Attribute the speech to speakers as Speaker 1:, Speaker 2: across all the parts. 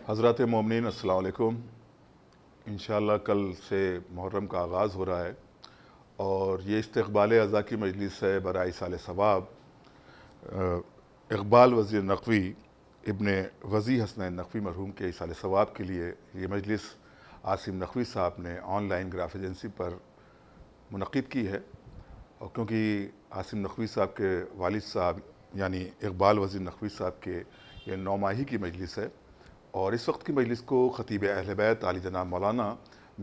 Speaker 1: حضرات مومنین السلام علیکم۔ انشاءاللہ کل سے محرم کا آغاز ہو رہا ہے اور یہ استقبال اعضاء کی مجلس ہے برائے ایصال ثواب۔ اقبال وزیر نقوی ابن وزی حسنین نقوی مرحوم کے ایصال ثواب کے لیے یہ مجلس عاصم نقوی صاحب نے آن لائن گراف ایجنسی پر منعقد کی ہے، اور کیونکہ عاصم نقوی صاحب کے والد صاحب یعنی اقبال وزیر نقوی صاحب کے یہ 9 ماہی کی مجلس ہے، اور اس وقت کی مجلس کو خطیب اہل بیت عالی جناب مولانا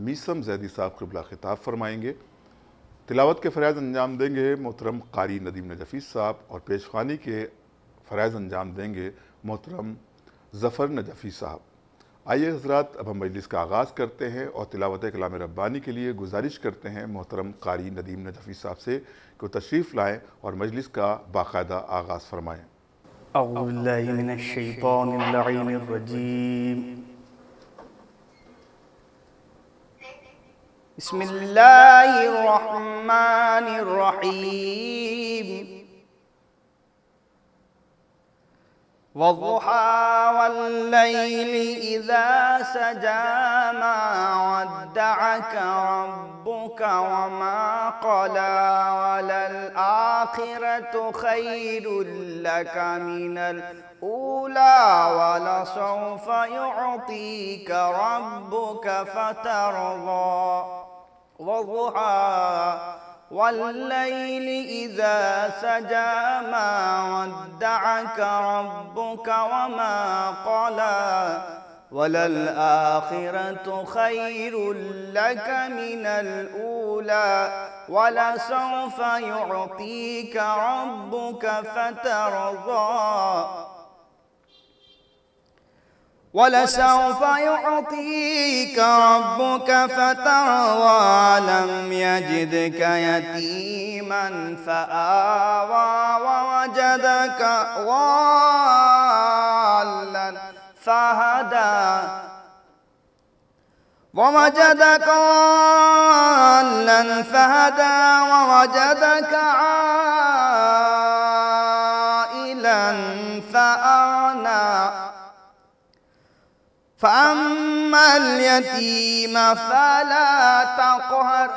Speaker 1: میثم زیدی صاحب قبلہ خطاب فرمائیں گے۔ تلاوت کے فرائض انجام دیں گے محترم قاری ندیم نجفی صاحب، اور پیشخوانی کے فرائض انجام دیں گے محترم ظفر نجفی صاحب۔ آئیے حضرات، اب ہم مجلس کا آغاز کرتے ہیں اور تلاوت کلام ربانی کے لیے گزارش کرتے ہیں محترم قاری ندیم نجفی صاحب سے کہ وہ تشریف لائیں اور مجلس کا باقاعدہ آغاز فرمائیں۔
Speaker 2: اعوذ باللہ من الشیطان اللعین الرجیم، بسم اللہ الرحمن الرحیم، والضحى والليل إذا سجى ما ودعك ربك وما قلى وللآخرة خير لك من الأولى ولسوف يعطيك ربك فترضى والضحى والليل إذا سجى ما ودعك ربك وما قلى وللآخرة خير لك من الأولى ولسوف يعطيك ربك فترضى ولسوف يعطيك ربك فترضى لم يجدك يتيما فآوى ووجدك ضالا فهدى ووجدك ضالا فهدى ووجدك عائلا فأغنى فأما اليتيم فلا تقهر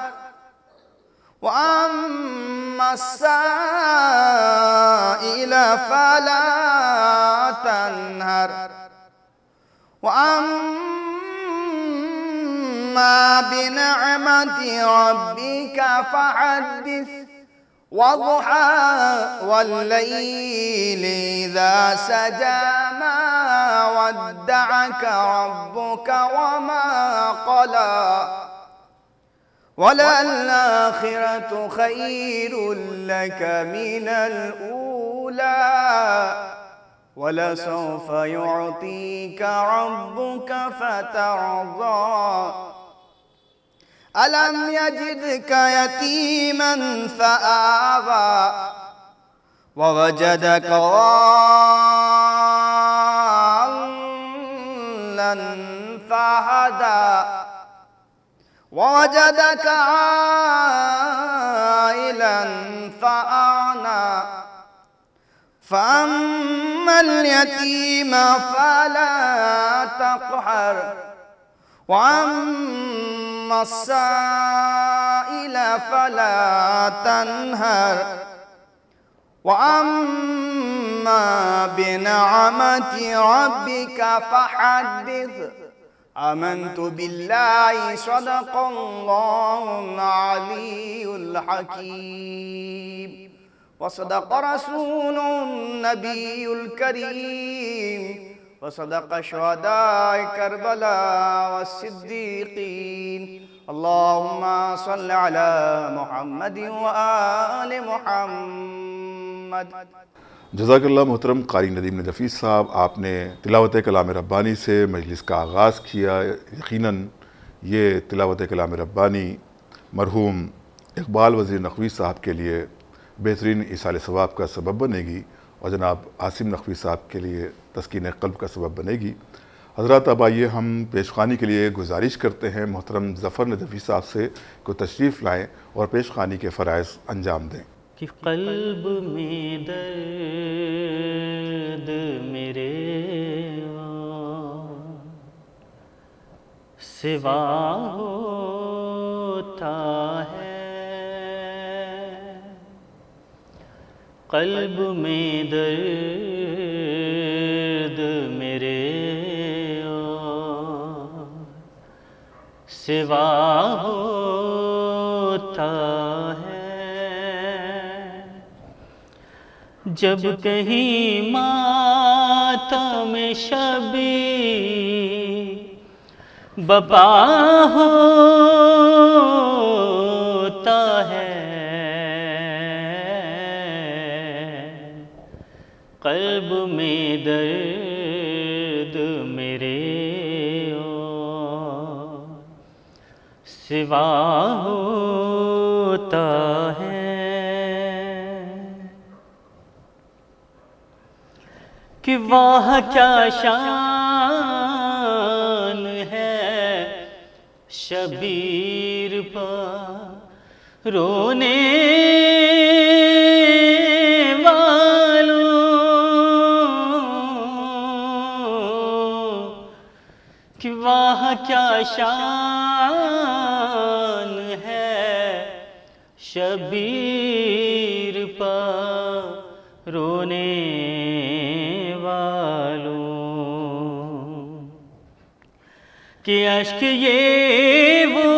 Speaker 2: وأما السائل فلا تنهر وأما بنعمة ربك فحدث والضحى والليل إذا سجى ما ودعك ربك وما قلى وللآخرة خير لك من الأولى ولسوف يعطيك ربك فترضى ألم يجدك يتيما فآوى ووجدك ضالا فهدى ووجدك عائلا فأغنى فأما اليتيم فلا تقهر وأما السائل فلا تنهر وأما بنعمة ربك فحدث آمنت بالله صدق الله العلي الحكيم وصدق رسول النبي الكريم وصدق شهداء كربلاء والصديقين اللهم صل على محمد وآل محمد۔
Speaker 1: جزاک اللہ محترم قاری ندیم نجفی صاحب، آپ نے تلاوت کلام ربانی سے مجلس کا آغاز کیا۔ یقیناً یہ تلاوت کلام ربانی مرحوم اقبال وزیر نقوی صاحب کے لیے بہترین ایصال ثواب کا سبب بنے گی، اور جناب عاصم نقوی صاحب کے لیے تسکین قلب کا سبب بنے گی۔ حضرات، اب آئیے ہم پیشخوانی کے لیے گزارش کرتے ہیں محترم ظفر نجفی صاحب سے کہ تشریف لائیں اور پیشخوانی کے فرائض انجام دیں۔
Speaker 2: کہ قلب میں درد میرے سوا ہوتا ہے، قلب میں درد میرے اور سوا ہوتا ہے، جب کہیں ماتم شبی بپا ہوتا ہے، قلب میں درد میرے اور سوا ہوتا ہے، کہ واہ کیا شان ہے شبیر پا رونے والوں، کہ واہ کیا شان ہے شبیر پا رونے والوں، کہ اشک یہ وہ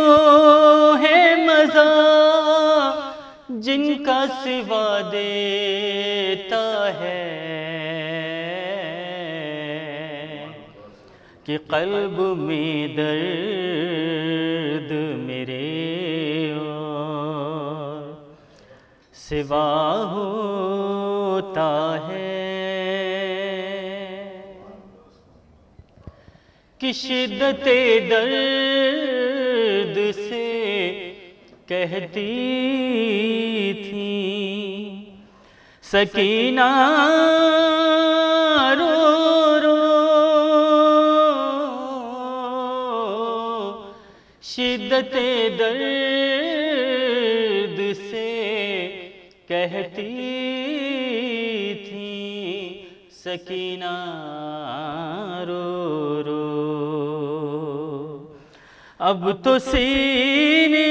Speaker 2: ہے مزہ جن کا سوا دیتا ہے، کہ قلب میں درد میرے اور سوا ہوتا ہے، کہ شدت درد سے کہتی تھی سکینہ رو رو، شدت درد سے کہتی تھی سکینہ رو رو، اب تو سینے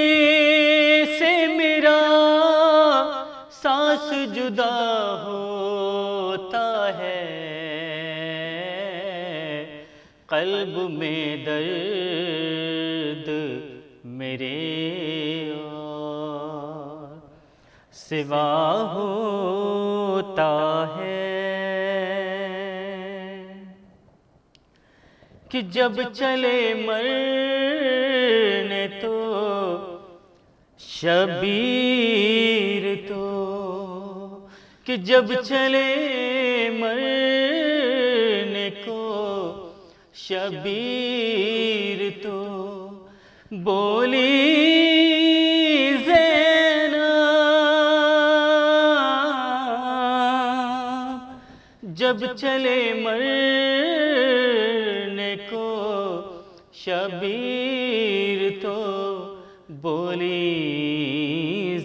Speaker 2: سے میرا سانس جدا ہوتا ہے، قلب میں درد میرے اور سوا ہوتا ہے، کہ جب چلے مرنے تو شبیر تو، کہ جب چلے مرنے کو شبیر تو بولی زینب، جب چلے مرنے کو شبیر تو بولی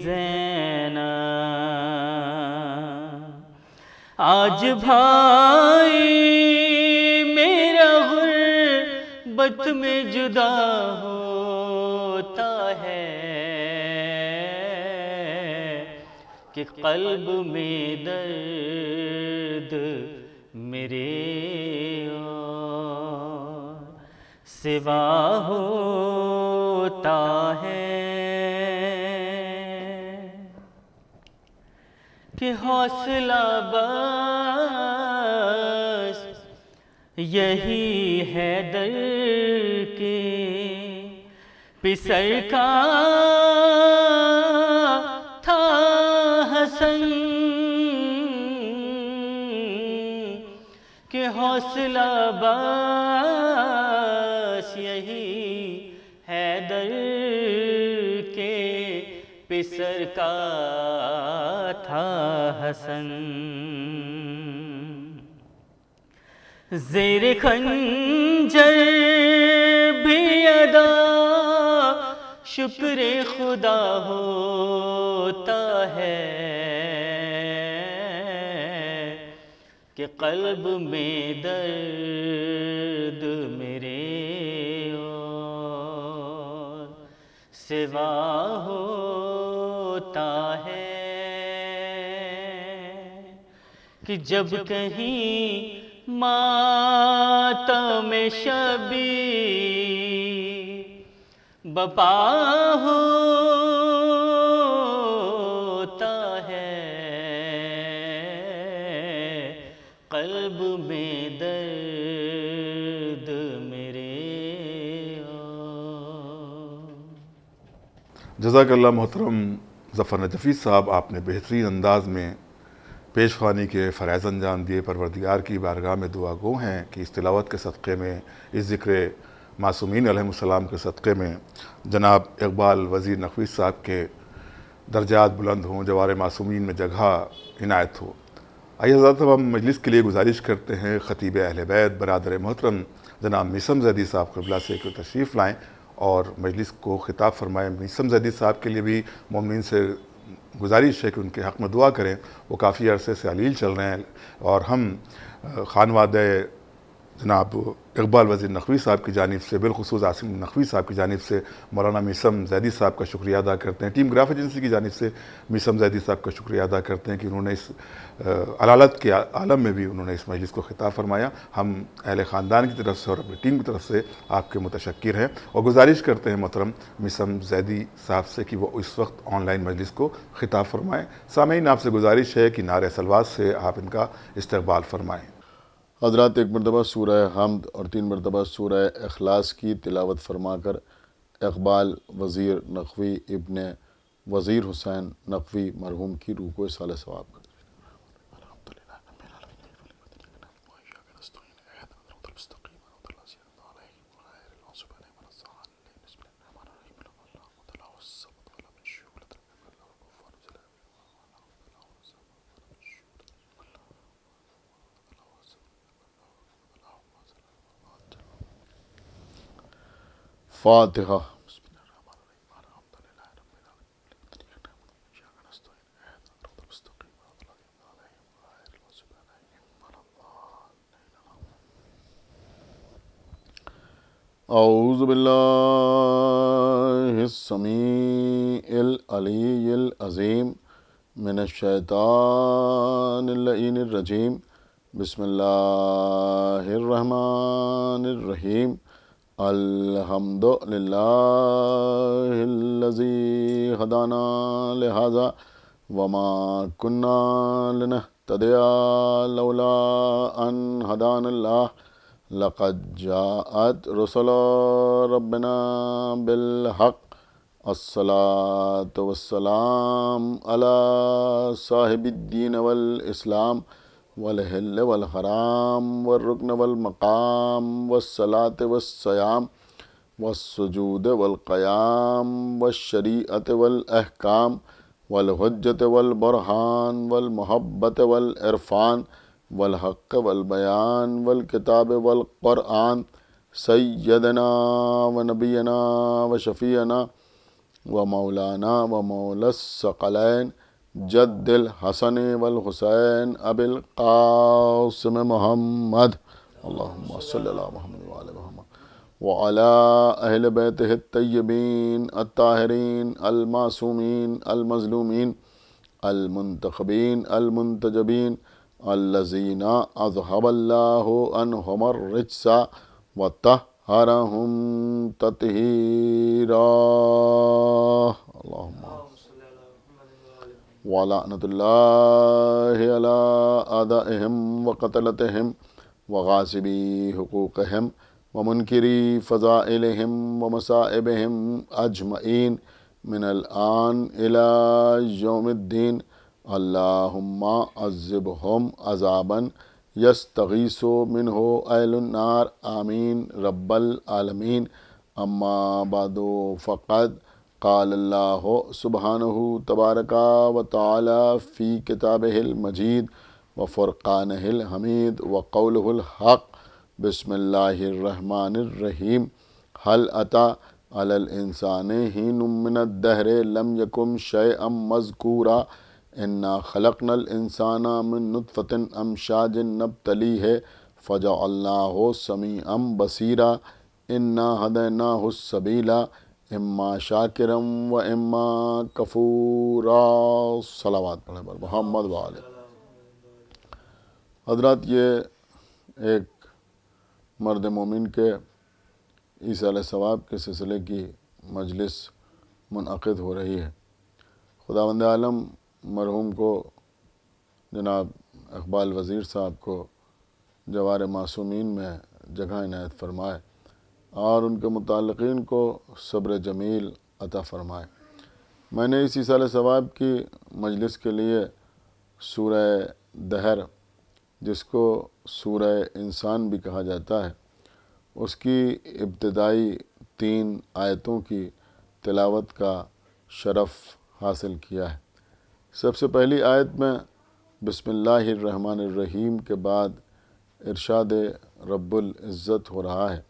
Speaker 2: زینب، آج بھائی میرا غربت میں جدا ہوتا ہے، کہ قلب میں درد میرے اور سوا ہوتا ہے، کہ حوصلہ بس یہی ہے در کے پسر کا تھا حسن، کہ حوصلہ بس یہی ہے در کے پسر کا تھا حسن، زیر خنجر بھی ادا شکر خدا ہوتا ہے، کہ قلب میں درد میرے اور سوا ہوتا ہے کہ جب کہیں ماتم شبی بپا ہوتا ہے، قلب میں درد میرے
Speaker 1: جزاک اللہ محترم ظفر نجفی صاحب، آپ نے بہترین انداز میں پیش خوانی کے فرائض انجام دیے۔ پروردگار کی بارگاہ میں دعا گو ہیں کہ اس تلاوت کے صدقے میں، اس ذکر معصومین علیہ السلام کے صدقے میں جناب اقبال وزیر نقوی صاحب کے درجات بلند ہوں، جوار معصومین میں جگہ عنایت ہو۔ آئیے حضرات، اب ہم مجلس کے لیے گزارش کرتے ہیں خطیب اہل بیت برادر محترم جناب میثم زیدی صاحب قبلہ سے کہ تشریف لائیں اور مجلس کو خطاب فرمائیں۔ میثم زیدی صاحب کے لیے بھی مومنین سے گزارش ہے کہ ان کے حق میں دعا کریں، وہ کافی عرصے سے علیل چل رہے ہیں، اور ہم خانوادہ جناب اقبال وزیر نقوی صاحب کی جانب سے، بالخصوص عاصم نقوی صاحب کی جانب سے مولانا میثم زیدی صاحب کا شکریہ ادا کرتے ہیں، ٹیم گراف ایجنسی کی جانب سے میثم زیدی صاحب کا شکریہ ادا کرتے ہیں کہ انہوں نے اس علالت کے عالم میں بھی انہوں نے اس مجلس کو خطاب فرمایا۔ ہم اہل خاندان کی طرف سے اور اپنی ٹیم کی طرف سے آپ کے متشکر ہیں، اور گزارش کرتے ہیں محترم میثم زیدی صاحب سے کہ وہ اس وقت آن لائن مجلس کو خطاب فرمائیں۔ سامعین، آپ سے گزارش ہے کہ نعرہ صلوات سے آپ ان کا استقبال فرمائیں۔
Speaker 3: حضرات، ایک مرتبہ سورہ حمد اور 3 مرتبہ سورہ اخلاص کی تلاوت فرما کر اقبال وزیر نقوی ابن وزیر حسین نقوی مرحوم کی روح کو اصالہ ثواب کر فاتحہ۔ اعوذ باللہ السمیع العلی العظیم من الشیطان اللعین الرجیم، بسم اللہ الرحمن الرحیم، الحمد للہ الذی ہدانا لہذا وما کنا لنہتدی لولا ان ہدانا اللہ، لقد جاءت رسل ربنا بالحق، الصلاة والسلام علی صاحب الدین والاسلام والحل والحرام والرکن والمقام والصلاة والصیام والسجود والقیام والشریعت والاحکام والحجت والبرہان والمحبت والعرفان والحق والبیان والکتاب والقرآن، سیدنا ونبینا وشفیعنا ومولانا ومولا الثقلین جد الحسن والحسین ابی القاسم محمد، اللہم صلی اللہ محمد وعلی محمد وعلی اہل بیتہ الطیبین الطاہرین المعصومین المظلومین المنتخبین المنتجبین الذین اذہب اللہ عنہم الرجس وطہرہم تطہیرا، اللہم وَلَعْنَةُ اللَّهِ عَلَىٰ أَعْدَائِهِمْ وَقَتْلَتِهِمْ وَغَاصِبِي حُقُوقِهِمْ وَمُنْكِرِي فَضَائِلِهِمْ وَمَصَائِبِهِمْ أَجْمَعِينَ مِنَ الْآنِ إِلَىٰ يَوْمِ الدِّينِ، اللهم عذبهم عذابا يستغيث منه أهل النار، آمين رب العالمين۔ اما بعد، فقد قال اللہ سبحانہ تبارک و تعالی فی کتابہ المجید وفرقانہ الحمید وقولہ الحق، بسم اللہ الرحمن الرحیم، هل أتى على الإنسان حين من الدهر لم يكن شيئا مذكورا، إنا خلقنا الإنسان من نطفة أمشاج نبتليه فجعلناه سميعا بصيرا، إنا هديناه السبيل اما شاکرم و اما کفورا۔ صلوات پڑھیں پر محمد و آلہ۔ حضرات، یہ ایک مرد مومن کے ایصال ثواب کے سلسلے کی مجلس منعقد ہو رہی ہے۔ خداوند عالم مرحوم کو، جناب اقبال وزیر صاحب کو جوار معصومین میں جگہ عنایت فرمائے اور ان کے متعلقین کو صبر جمیل عطا فرمائے۔ میں نے اس ایصال ثواب کی مجلس کے لیے سورہ دہر، جس کو سورہ انسان بھی کہا جاتا ہے، اس کی ابتدائی 3 آیتوں کی تلاوت کا شرف حاصل کیا ہے۔ سب سے پہلی آیت میں بسم اللہ الرحمن الرحیم کے بعد ارشاد رب العزت ہو رہا ہے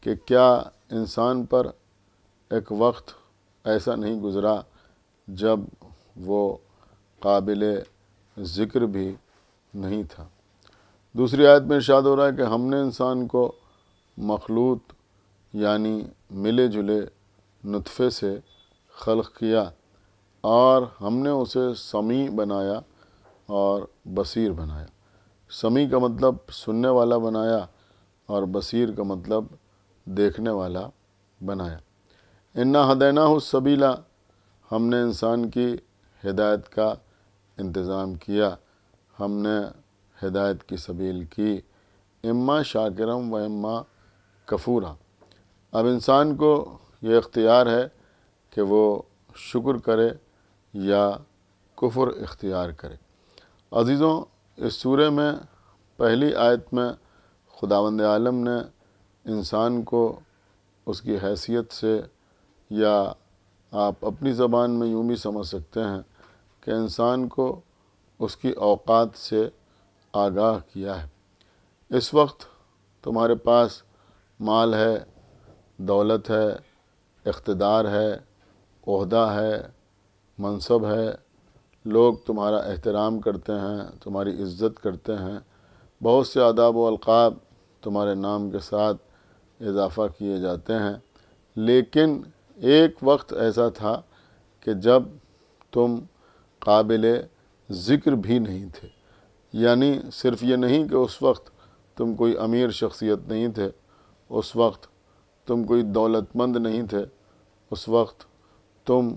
Speaker 3: کہ کیا انسان پر ایک وقت ایسا نہیں گزرا جب وہ قابل ذکر بھی نہیں تھا۔ دوسری آیت میں ارشاد ہو رہا ہے کہ ہم نے انسان کو مخلوط یعنی ملے جلے نطفے سے خلق کیا اور ہم نے اسے سمیع بنایا اور بصیر بنایا۔ سمیع کا مطلب سننے والا بنایا اور بصیر کا مطلب دیکھنے والا بنایا۔ انا ہدیناہ السبیل، ہم نے انسان کی ہدایت کا انتظام کیا، ہم نے ہدایت کی سبیل کی، اما شاکرم و اما کفورا۔ اب انسان کو یہ اختیار ہے کہ وہ شکر کرے یا کفر اختیار کرے۔ عزیزوں، اس سورہ میں پہلی آیت میں خداوند عالم نے انسان کو اس کی حیثیت سے، یا آپ اپنی زبان میں یوں بھی سمجھ سکتے ہیں کہ انسان کو اس کی اوقات سے آگاہ کیا ہے۔ اس وقت تمہارے پاس مال ہے، دولت ہے، اقتدار ہے، عہدہ ہے، منصب ہے، لوگ تمہارا احترام کرتے ہیں، تمہاری عزت کرتے ہیں، بہت سے آداب و القاب تمہارے نام کے ساتھ اضافہ کیے جاتے ہیں۔ لیکن ایک وقت ایسا تھا کہ جب تم قابل ذکر بھی نہیں تھے، یعنی صرف یہ نہیں کہ اس وقت تم کوئی امیر شخصیت نہیں تھے، اس وقت تم کوئی دولت مند نہیں تھے، اس وقت تم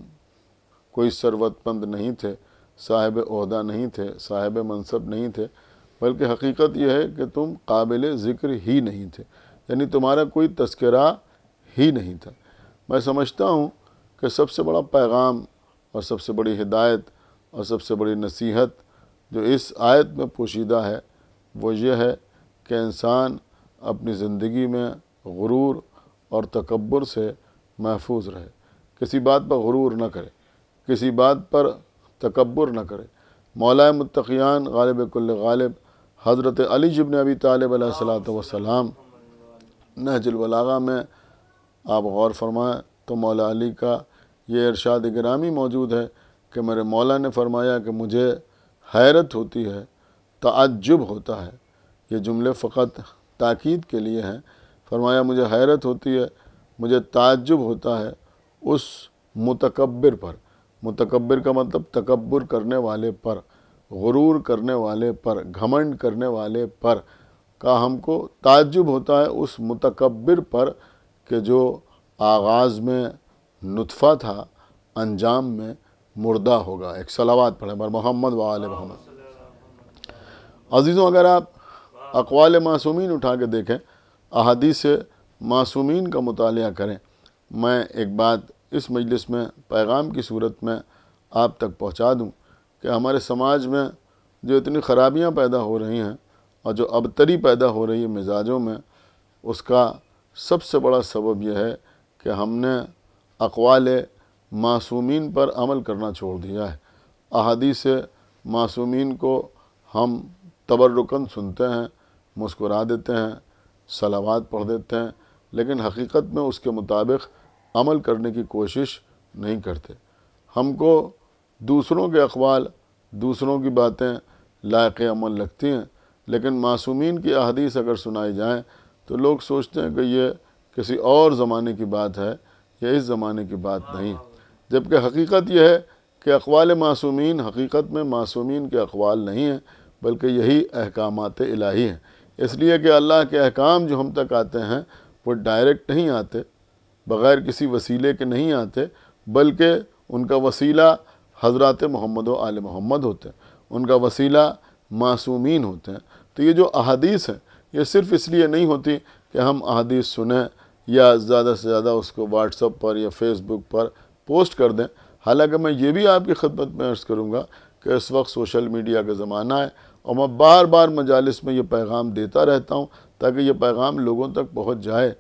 Speaker 3: کوئی ثروت مند نہیں تھے، صاحب عہدہ نہیں تھے، صاحب منصب نہیں تھے، بلکہ حقیقت یہ ہے کہ تم قابل ذکر ہی نہیں تھے، یعنی تمہارا کوئی تذکرہ ہی نہیں تھا۔ میں سمجھتا ہوں کہ سب سے بڑا پیغام اور سب سے بڑی ہدایت اور سب سے بڑی نصیحت جو اس آیت میں پوشیدہ ہے وہ یہ ہے کہ انسان اپنی زندگی میں غرور اور تکبر سے محفوظ رہے، کسی بات پر غرور نہ کرے، کسی بات پر تکبر نہ کرے۔ مولا متقیان غالب کل غالب حضرت علی ابن ابی طالب علیہ الصلوۃ والسلام، نہج البلاغہ میں آپ غور فرمائیں تو مولا علی کا یہ ارشاد گرامی موجود ہے کہ میرے مولا نے فرمایا کہ مجھے حیرت ہوتی ہے، تعجب ہوتا ہے۔ یہ جملے فقط تاکید کے لیے ہیں۔ فرمایا مجھے حیرت ہوتی ہے، مجھے تعجب ہوتا ہے اس متکبر پر۔ متکبر کا مطلب تکبر کرنے والے پر، غرور کرنے والے پر، گھمنڈ کرنے والے پر کا ہم کو تعجب ہوتا ہے اس متکبر پر کہ جو آغاز میں نطفہ تھا، انجام میں مردہ ہوگا۔ ایک صلوات پڑھیں بر محمد و آل محمد۔ عزیزوں، اگر آپ اقوال معصومین اٹھا کے دیکھیں، احادیث معصومین کا مطالعہ کریں، میں ایک بات اس مجلس میں پیغام کی صورت میں آپ تک پہنچا دوں کہ ہمارے سماج میں جو اتنی خرابیاں پیدا ہو رہی ہیں اور جو ابتری پیدا ہو رہی ہے مزاجوں میں، اس کا سب سے بڑا سبب یہ ہے کہ ہم نے اقوال معصومین پر عمل کرنا چھوڑ دیا ہے۔ احادیث معصومین کو ہم تبرکاً سنتے ہیں، مسکرا دیتے ہیں، صلوات پڑھ دیتے ہیں، لیکن حقیقت میں اس کے مطابق عمل کرنے کی کوشش نہیں کرتے۔ ہم کو دوسروں کے اقوال، دوسروں کی باتیں لائق عمل لگتی ہیں، لیکن معصومین کی احادیث اگر سنائی جائیں تو لوگ سوچتے ہیں کہ یہ کسی اور زمانے کی بات ہے، یہ اس زمانے کی بات نہیں، جبکہ حقیقت یہ ہے کہ اقوال معصومین حقیقت میں معصومین کے اقوال نہیں ہیں، بلکہ یہی احکامات الہی ہیں، اس لیے کہ اللہ کے احکام جو ہم تک آتے ہیں وہ ڈائریکٹ نہیں آتے، بغیر کسی وسیلے کے نہیں آتے، بلکہ ان کا وسیلہ حضرات محمد و آل محمد ہوتے ہیں، ان کا وسیلہ معصومین ہوتے ہیں۔ تو یہ جو احادیث ہیں یہ صرف اس لیے نہیں ہوتی کہ ہم احادیث سنیں یا زیادہ سے زیادہ اس کو واٹس ایپ پر یا فیس بک پر پوسٹ کر دیں، حالانکہ میں یہ بھی آپ کی خدمت میں عرض کروں گا کہ اس وقت سوشل میڈیا کا زمانہ ہے، اور میں بار بار مجالس میں یہ پیغام دیتا رہتا ہوں تاکہ یہ پیغام لوگوں تک پہنچ جائے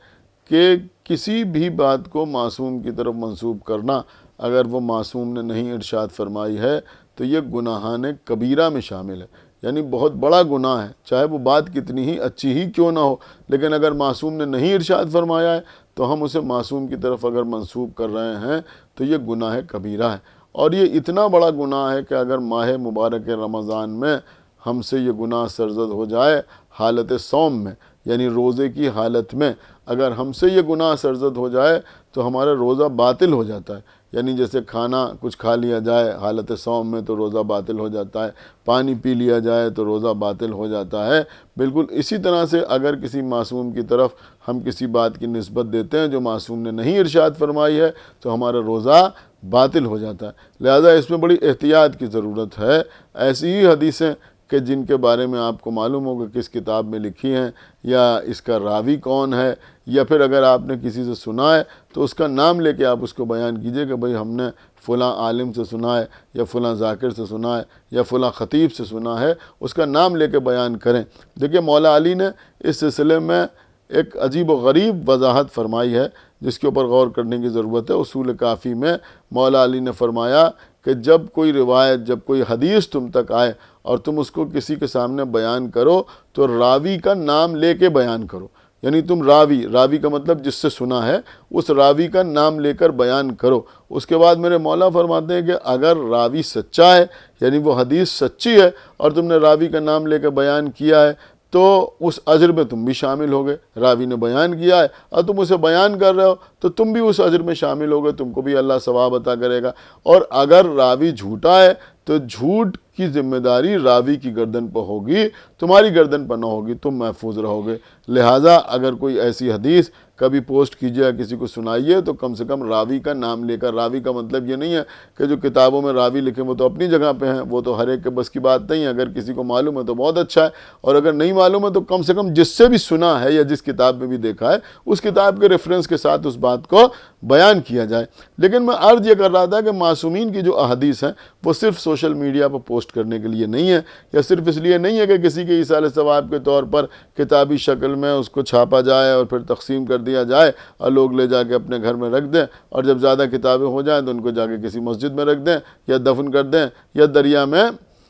Speaker 3: کہ کسی بھی بات کو معصوم کی طرف منسوب کرنا اگر وہ معصوم نے نہیں ارشاد فرمائی ہے تو یہ گناہان کبیرہ میں شامل ہے، یعنی بہت بڑا گناہ ہے، چاہے وہ بات کتنی ہی اچھی ہی کیوں نہ ہو، لیکن اگر معصوم نے نہیں ارشاد فرمایا ہے تو ہم اسے معصوم کی طرف اگر منسوب کر رہے ہیں تو یہ گناہ کبیرہ ہے، اور یہ اتنا بڑا گناہ ہے کہ اگر ماہ مبارک رمضان میں ہم سے یہ گناہ سرزد ہو جائے حالت صوم میں، یعنی روزے کی حالت میں اگر ہم سے یہ گناہ سرزد ہو جائے تو ہمارا روزہ باطل ہو جاتا ہے، یعنی جیسے کھانا کچھ کھا لیا جائے حالت صوم میں تو روزہ باطل ہو جاتا ہے، پانی پی لیا جائے تو روزہ باطل ہو جاتا ہے، بالکل اسی طرح سے اگر کسی معصوم کی طرف ہم کسی بات کی نسبت دیتے ہیں جو معصوم نے نہیں ارشاد فرمائی ہے تو ہمارا روزہ باطل ہو جاتا ہے۔ لہذا اس میں بڑی احتیاط کی ضرورت ہے۔ ایسی ہی حدیثیں کہ جن کے بارے میں آپ کو معلوم ہوگا کس کتاب میں لکھی ہیں یا اس کا راوی کون ہے، یا پھر اگر آپ نے کسی سے سنا ہے تو اس کا نام لے کے آپ اس کو بیان کیجئے کہ بھئی ہم نے فلاں عالم سے سنا ہے یا فلاں ذاکر سے سنا ہے یا فلاں خطیب سے سنا ہے، اس کا نام لے کے بیان کریں۔ دیکھیں مولا علی نے اس سلسلے میں ایک عجیب و غریب وضاحت فرمائی ہے جس کے اوپر غور کرنے کی ضرورت ہے۔ اصول کافی میں مولا علی نے فرمایا کہ جب کوئی روایت، جب کوئی حدیث تم تک آئے اور تم اس کو کسی کے سامنے بیان کرو تو راوی کا نام لے کے بیان کرو، یعنی تم راوی کا مطلب جس سے سنا ہے اس راوی کا نام لے کر بیان کرو۔ اس کے بعد میرے مولا فرماتے ہیں کہ اگر راوی سچا ہے، یعنی وہ حدیث سچی ہے اور تم نے راوی کا نام لے کر بیان کیا ہے تو اس اجر میں تم بھی شامل ہوگے۔ راوی نے بیان کیا ہے اور تم اسے بیان کر رہے ہو تو تم بھی اس اجر میں شامل ہوگے، تم کو بھی اللہ ثواب عطا کرے گا۔ اور اگر راوی جھوٹا ہے تو جھوٹ کی ذمہ داری راوی کی گردن پر ہوگی، تمہاری گردن پر نہ ہوگی، تم محفوظ رہو گے۔ لہٰذا اگر کوئی ایسی حدیث کبھی پوسٹ کیجیے، کسی کو سنائیے تو کم سے کم راوی کا نام لے کر۔ راوی کا مطلب یہ نہیں ہے کہ جو کتابوں میں راوی لکھے وہ تو اپنی جگہ پہ ہیں، وہ تو ہر ایک کے بس کی بات نہیں ہے، اگر کسی کو معلوم ہے تو بہت اچھا ہے، اور اگر نہیں معلوم ہے تو کم سے کم جس سے بھی سنا ہے یا جس کتاب میں بھی دیکھا ہے اس کتاب کے ریفرنس کے ساتھ اس بات کو بیان کیا جائے۔ لیکن میں عرض یہ کر رہا تھا کہ معصومین کی جو احادیث ہیں وہ صرف سوشل میڈیا پر پوسٹ کرنے کے لیے نہیں ہے، یا صرف اس لیے نہیں ہے کہ کسی کے ایصال ثواب کے طور پر کتابی شکل میں اس کو چھاپا جائے اور پھر تقسیم کر دیا جائے اور لوگ لے جا کے اپنے گھر میں رکھ دیں، اور جب زیادہ کتابیں ہو جائیں تو ان کو جا کے کسی مسجد میں رکھ دیں یا دفن کر دیں یا دریا میں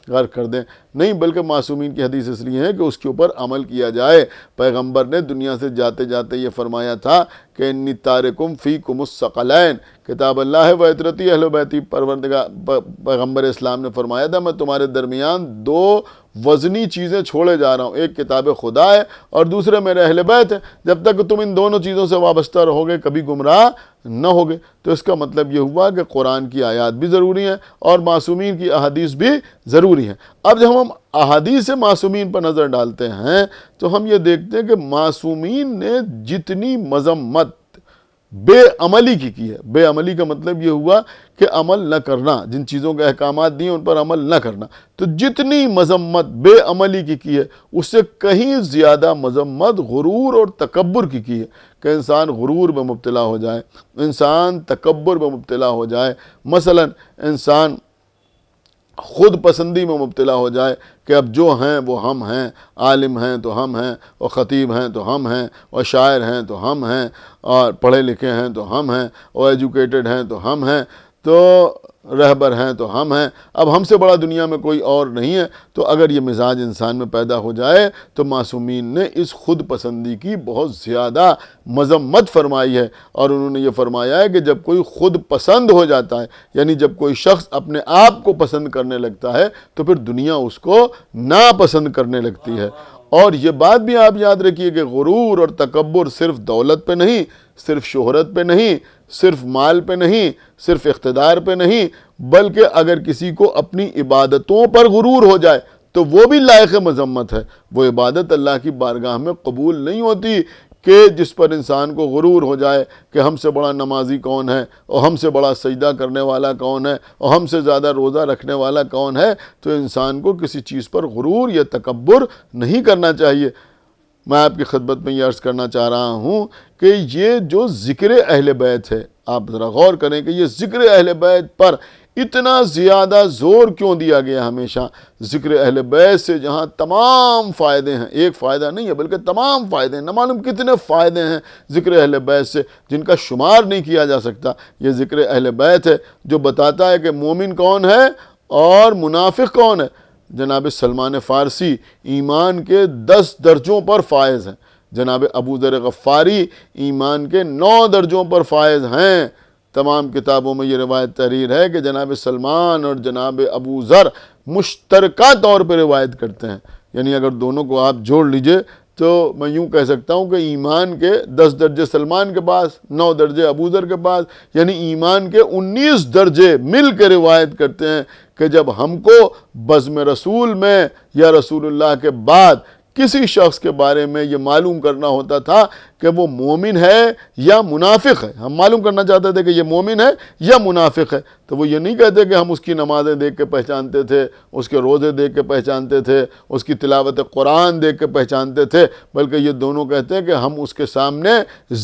Speaker 3: غرق کر دیں۔ نہیں، بلکہ معصومین کی حدیث اس لیے ہے کہ اس کے اوپر عمل کیا جائے۔ پیغمبر نے دنیا سے جاتے جاتے یہ فرمایا تھا کہ انی تارکم فیکم الثقلین، کتاب اللہ و عطرتی اہل بیتی، پیغمبر اسلام نے فرمایا تھا میں تمہارے درمیان دو وزنی چیزیں چھوڑے جا رہا ہوں، ایک کتاب خدا ہے اور دوسرے میرے اہل بیت ہیں، جب تک تم ان دونوں چیزوں سے وابستہ رہو گے کبھی گمراہ نہ ہوگے۔ تو اس کا مطلب یہ ہوا کہ قرآن کی آیات بھی ضروری ہیں اور معصومین کی احادیث بھی ضروری ہیں۔ اب جب ہم احادیث معصومین پر نظر ڈالتے ہیں تو ہم یہ دیکھتے ہیں کہ معصومین نے جتنی مذمت بے عملی کی ہے، بے عملی کا مطلب یہ ہوا کہ عمل نہ کرنا، جن چیزوں کے احکامات دیے ان پر عمل نہ کرنا، تو جتنی مذمت بے عملی کی ہے اس سے کہیں زیادہ مذمت غرور اور تکبر کی ہے، کہ انسان غرور میں مبتلا ہو جائے، انسان تکبر میں مبتلا ہو جائے، مثلا انسان خود پسندی میں مبتلا ہو جائے کہ اب جو ہیں وہ ہم ہیں، عالم ہیں تو ہم ہیں، اور خطیب ہیں تو ہم ہیں، اور شاعر ہیں تو ہم ہیں، اور پڑھے لکھے ہیں تو ہم ہیں، اور ایجوکیٹڈ ہیں تو ہم ہیں، تو رہبر ہیں تو ہم ہیں، اب ہم سے بڑا دنیا میں کوئی اور نہیں ہے۔ تو اگر یہ مزاج انسان میں پیدا ہو جائے تو معصومین نے اس خود پسندی کی بہت زیادہ مذمت فرمائی ہے، اور انہوں نے یہ فرمایا ہے کہ جب کوئی خود پسند ہو جاتا ہے، یعنی جب کوئی شخص اپنے آپ کو پسند کرنے لگتا ہے تو پھر دنیا اس کو ناپسند کرنے لگتی ہے۔ اور یہ بات بھی آپ یاد رکھیے کہ غرور اور تکبر صرف دولت پہ نہیں، صرف شہرت پہ نہیں، صرف مال پہ نہیں، صرف اقتدار پہ نہیں، بلکہ اگر کسی کو اپنی عبادتوں پر غرور ہو جائے تو وہ بھی لائق مذمت ہے۔ وہ عبادت اللہ کی بارگاہ میں قبول نہیں ہوتی کہ جس پر انسان کو غرور ہو جائے کہ ہم سے بڑا نمازی کون ہے، اور ہم سے بڑا سجدہ کرنے والا کون ہے، اور ہم سے زیادہ روزہ رکھنے والا کون ہے۔ تو انسان کو کسی چیز پر غرور یا تکبر نہیں کرنا چاہیے۔ میں آپ کی خدمت میں یہ عرض کرنا چاہ رہا ہوں کہ یہ جو ذکر اہل بیت ہے، آپ ذرا غور کریں کہ یہ ذکر اہل بیت پر اتنا زیادہ زور کیوں دیا گیا ہمیشہ۔ ذکر اہل بیت سے جہاں تمام فائدے ہیں، ایک فائدہ نہیں ہے بلکہ تمام فائدے ہیں، نہ معلوم کتنے فائدے ہیں ذکر اہل بیت سے جن کا شمار نہیں کیا جا سکتا۔ یہ ذکر اہل بیت ہے جو بتاتا ہے کہ مومن کون ہے اور منافق کون ہے۔ جناب سلمان فارسی ایمان کے 10 درجوں پر فائز ہیں، جناب ابو ذر غفاری ایمان کے 9 درجوں پر فائز ہیں۔ تمام کتابوں میں یہ روایت تحریر ہے کہ جناب سلمان اور جناب ابو ذر مشترکہ طور پہ روایت کرتے ہیں، یعنی اگر دونوں کو آپ جوڑ لیجئے تو میں یوں کہہ سکتا ہوں کہ ایمان کے 10 درجے سلمان کے پاس، 9 درجے ابو ذر کے پاس، یعنی ایمان کے 19 درجے مل کے روایت کرتے ہیں کہ جب ہم کو بزم رسول میں یا رسول اللہ کے بعد کسی شخص کے بارے میں یہ معلوم کرنا ہوتا تھا کہ وہ مومن ہے یا منافق ہے، ہم معلوم کرنا چاہتے تھے کہ یہ مومن ہے یا منافق ہے، تو وہ یہ نہیں کہتے کہ ہم اس کی نمازیں دیکھ کے پہچانتے تھے، اس کے روزے دیکھ کے پہچانتے تھے، اس کی تلاوت قرآن دیکھ کے پہچانتے تھے، بلکہ یہ دونوں کہتے ہیں کہ ہم اس کے سامنے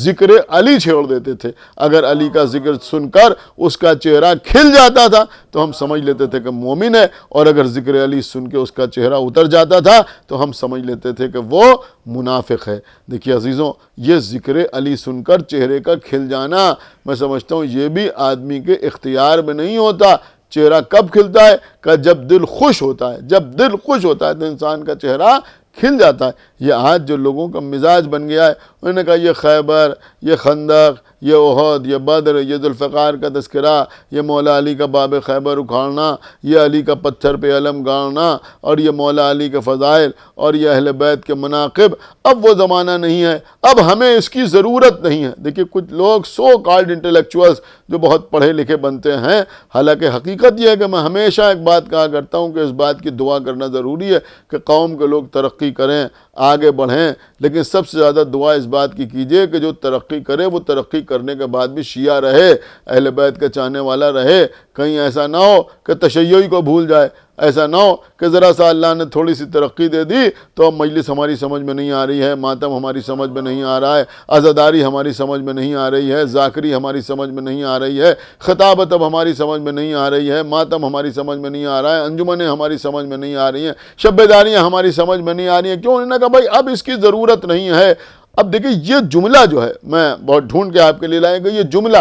Speaker 3: ذکر علی چھوڑ دیتے تھے۔ اگر علی کا ذکر سن کر اس کا چہرہ کھل جاتا تھا تو ہم سمجھ لیتے تھے کہ مومن ہے، اور اگر ذکر علی سن کے اس کا چہرہ اتر جاتا تھا تو ہم سمجھ لیتے تھے کہ وہ منافق ہے۔ دیکھیے عزیزوں، یہ ذکر علی سن کر چہرے کا کھل جانا، میں سمجھتا ہوں یہ بھی آدمی کے اختیار میں نہیں ہوتا۔ چہرہ کب کھلتا ہے؟ کہ جب دل خوش ہوتا ہے، جب دل خوش ہوتا ہے تو انسان کا چہرہ کھل جاتا ہے۔ یہ آج جو لوگوں کا مزاج بن گیا ہے، انہوں نے کہا یہ خیبر، یہ خندق، یہ احد، یہ بدر، یہ ذوالفقار کا تذکرہ، یہ مولا علی کا باب خیبر اکھاڑنا، یہ علی کا پتھر پہ علم گاڑنا، اور یہ مولا علی کے فضائل اور یہ اہل بیت کے مناقب۔ اب وہ زمانہ نہیں ہے، اب ہمیں اس کی ضرورت نہیں ہے۔ دیکھیے کچھ لوگ سو کالڈ انٹلیکچوئلز جو بہت پڑھے لکھے بنتے ہیں، حالانکہ حقیقت یہ ہے کہ میں ہمیشہ ایک بات کہا کرتا ہوں کہ اس بات کی دعا کرنا ضروری ہے کہ قوم کے لوگ ترقی کریں، آگے بڑھیں، لیکن سب سے زیادہ دعا اس بات کی کیجئے کہ جو ترقی کرے وہ ترقی کرنے کے بعد بھی شیعہ رہے، اہل بیت کا چاہنے والا رہے۔ کہیں ایسا نہ ہو کہ تشیعی کو بھول جائے، ایسا نہ ہو کہ ذرا سا اللہ نے تھوڑی سی ترقی دے دی تو اب مجلس ہماری سمجھ میں نہیں آ رہی ہے، ماتم ہماری سمجھ میں نہیں آ رہا ہے، عزاداری ہماری سمجھ میں نہیں آ رہی ہے، ذاکری ہماری سمجھ میں نہیں آ رہی ہے، خطابت اب ہماری سمجھ میں نہیں آ رہی ہے، ماتم ہماری سمجھ میں نہیں آ رہا ہے، انجمنیں ہماری سمجھ میں نہیں آ رہی ہیں، شب داریاں ہماری سمجھ میں نہیں آ رہی ہیں۔ کیوں؟ انہوں نے کہا بھائی اب اس کی ضرورت نہیں ہے۔ اب دیکھیں یہ جملہ جو ہے، میں بہت ڈھونڈ کے آپ کے لیے لائے گا یہ جملہ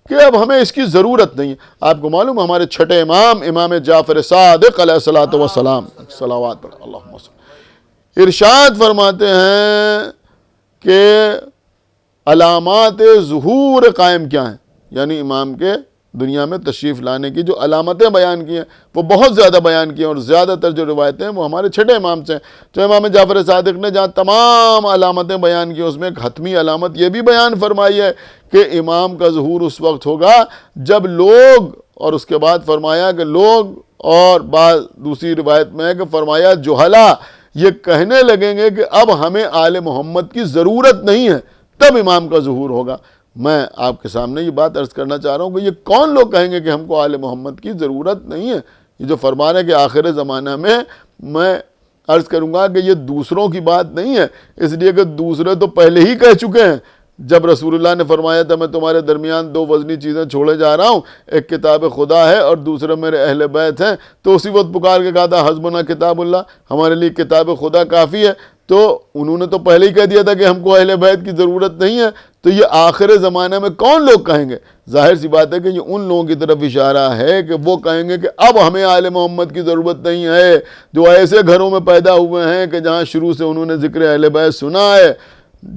Speaker 3: کہ اب ہمیں اس کی ضرورت نہیں ہے۔ آپ کو معلوم ہمارے چھٹے امام امام جعفر صادق علیہ الصلوۃ والسلام صلوات پر اللہم صل، ارشاد فرماتے ہیں کہ علامات ظہور قائم کیا ہیں، یعنی امام کے دنیا میں تشریف لانے کی جو علامتیں بیان کی ہیں وہ بہت زیادہ بیان کی ہیں، اور زیادہ تر جو روایتیں ہیں وہ ہمارے چھٹے امام سے ہیں۔ تو امام جعفر صادق نے جہاں تمام علامتیں بیان کی، اس میں ایک حتمی علامت یہ بھی بیان فرمائی ہے کہ امام کا ظہور اس وقت ہوگا جب لوگ، اور اس کے بعد فرمایا کہ لوگ، اور بعض دوسری روایت میں ہے کہ فرمایا جہلا یہ کہنے لگیں گے کہ اب ہمیں آل محمد کی ضرورت نہیں ہے، تب امام کا ظہور ہوگا۔ میں آپ کے سامنے یہ بات عرض کرنا چاہ رہا ہوں کہ یہ کون لوگ کہیں گے کہ ہم کو آل محمد کی ضرورت نہیں ہے؟ یہ جو فرما رہے ہیں کہ آخر زمانہ میں عرض کروں گا کہ یہ دوسروں کی بات نہیں ہے، اس لیے کہ دوسرے تو پہلے ہی کہہ چکے ہیں۔ جب رسول اللہ نے فرمایا تھا میں تمہارے درمیان 2 وزنی چیزیں چھوڑے جا رہا ہوں، ایک کتاب خدا ہے اور دوسرے میرے اہل بیت ہیں، تو اسی وقت پکار کے کہا تھا حسبنا کتاب اللہ، ہمارے لیے کتاب خدا کافی ہے۔ تو انہوں نے تو پہلے ہی کہہ دیا تھا کہ ہم کو اہل بیت کی ضرورت نہیں ہے، تو یہ آخر زمانہ میں کون لوگ کہیں گے؟ ظاہر سی بات ہے کہ یہ ان لوگوں کی طرف اشارہ ہے کہ وہ کہیں گے کہ اب ہمیں آل محمد کی ضرورت نہیں ہے، جو ایسے گھروں میں پیدا ہوئے ہیں کہ جہاں شروع سے انہوں نے ذکر اہل بیت سنا ہے،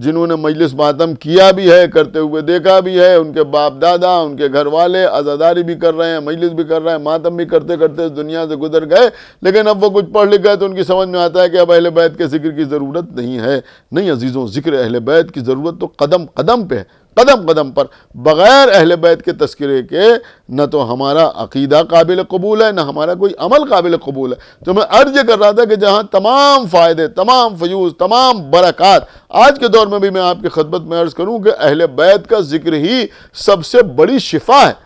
Speaker 3: جنہوں نے مجلس ماتم کیا بھی ہے، کرتے ہوئے دیکھا بھی ہے، ان کے باپ دادا، ان کے گھر والے عزاداری بھی کر رہے ہیں، مجلس بھی کر رہے ہیں، ماتم بھی کرتے کرتے دنیا سے گزر گئے، لیکن اب وہ کچھ پڑھ لکھ گئے تو ان کی سمجھ میں آتا ہے کہ اب اہل بیت کے ذکر کی ضرورت نہیں ہے۔ نہیں عزیزوں، ذکر اہل بیت کی ضرورت تو قدم قدم پہ ہے، قدم قدم پر بغیر اہل بیت کے تذکرے کے نہ تو ہمارا عقیدہ قابل قبول ہے، نہ ہمارا کوئی عمل قابل قبول ہے۔ تو میں عرض یہ کر رہا تھا کہ جہاں تمام فائدے، تمام فیوز، تمام برکات، آج کے دور میں بھی میں آپ کی خدمت میں عرض کروں کہ اہل بیت کا ذکر ہی سب سے بڑی شفا ہے۔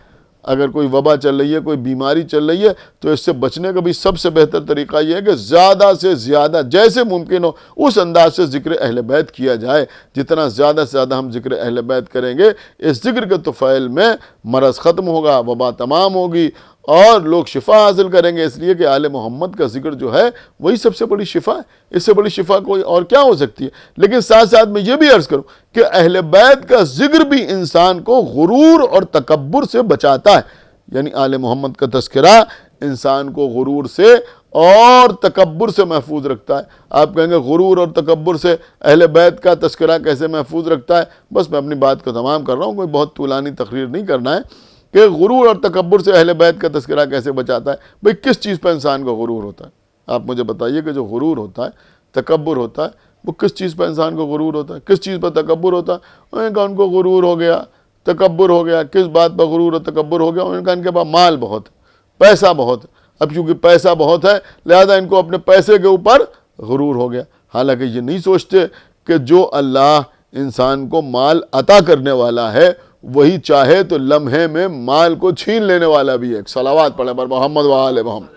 Speaker 3: اگر کوئی وبا چل رہی ہے، کوئی بیماری چل رہی ہے، تو اس سے بچنے کا بھی سب سے بہتر طریقہ یہ ہے کہ زیادہ سے زیادہ جیسے ممکن ہو اس انداز سے ذکر اہل بیت کیا جائے۔ جتنا زیادہ سے زیادہ ہم ذکر اہل بیت کریں گے، اس ذکر کے طفیل میں مرض ختم ہوگا، وبا تمام ہوگی اور لوگ شفا حاصل کریں گے، اس لیے کہ آل محمد کا ذکر جو ہے وہی سب سے بڑی شفا ہے۔ اس سے بڑی شفا کوئی اور کیا ہو سکتی ہے؟ لیکن ساتھ ساتھ میں یہ بھی عرض کروں کہ اہل بیت کا ذکر بھی انسان کو غرور اور تکبر سے بچاتا ہے۔ یعنی آل محمد کا تذکرہ انسان کو غرور سے اور تکبر سے محفوظ رکھتا ہے۔ آپ کہیں گے غرور اور تکبر سے اہل بیت کا تذکرہ کیسے محفوظ رکھتا ہے؟ بس میں اپنی بات کو تمام کر رہا ہوں، کوئی بہت طولانی تقریر نہیں کرنا ہے کہ غرور اور تکبر سے اہل بیت کا تذکرہ کیسے بچاتا ہے۔ بھئی کس چیز پہ انسان کو غرور ہوتا ہے؟ آپ مجھے بتائیے کہ جو غرور ہوتا ہے، تکبر ہوتا ہے، وہ کس چیز پہ انسان کو غرور ہوتا ہے؟ کس چیز پہ تکبر ہوتا ہے؟ ان کو غرور ہو گیا، تکبر ہو گیا۔ کس بات پر غرور اور تکبر ہو گیا؟ ان کے پاس مال بہت ہے، پیسہ بہت ہے۔ اب چونکہ پیسہ بہت ہے لہذا ان کو اپنے پیسے کے اوپر غرور ہو گیا۔ حالانکہ یہ نہیں سوچتے کہ جو اللہ انسان کو مال عطا کرنے والا ہے وہی چاہے تو لمحے میں مال کو چھین لینے والا بھی ہے۔ صلوات پڑھیں پر محمد و آل محمد۔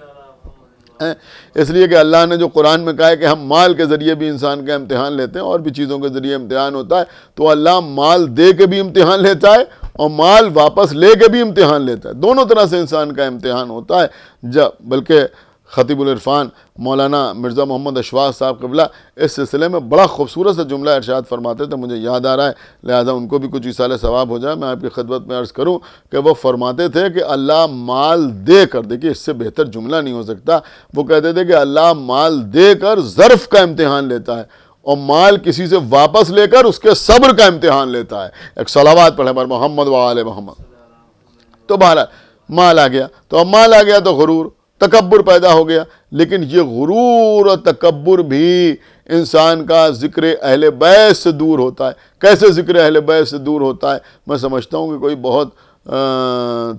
Speaker 3: اس لیے کہ اللہ نے جو قرآن میں کہا ہے کہ ہم مال کے ذریعے بھی انسان کا امتحان لیتے ہیں، اور بھی چیزوں کے ذریعے امتحان ہوتا ہے، تو اللہ مال دے کے بھی امتحان لیتا ہے اور مال واپس لے کے بھی امتحان لیتا ہے۔ دونوں طرح سے انسان کا امتحان ہوتا ہے۔ بلکہ خطیب العرفان مولانا مرزا محمد اشفاق صاحب قبلہ اس سلسلے میں بڑا خوبصورت سے جملہ ارشاد فرماتے تھے، مجھے یاد آ رہا ہے، لہذا ان کو بھی کچھ ایصال ثواب ہو جائے، میں آپ کی خدمت میں عرض کروں کہ وہ فرماتے تھے کہ اللہ مال دے کر، دیکھیے اس سے بہتر جملہ نہیں ہو سکتا، وہ کہتے تھے کہ اللہ مال دے کر ظرف کا امتحان لیتا ہے اور مال کسی سے واپس لے کر اس کے صبر کا امتحان لیتا ہے۔ ایک صلوات پڑھیں پر محمد و آل محمد۔ تو بہرحال مال آ گیا، تو اب مال آ گیا تو غرور، تکبر پیدا ہو گیا۔ لیکن یہ غرور اور تکبر بھی انسان کا ذکر اہل بیت سے دور ہوتا ہے۔ کیسے ذکر اہل بیت سے دور ہوتا ہے؟ میں سمجھتا ہوں کہ کوئی بہت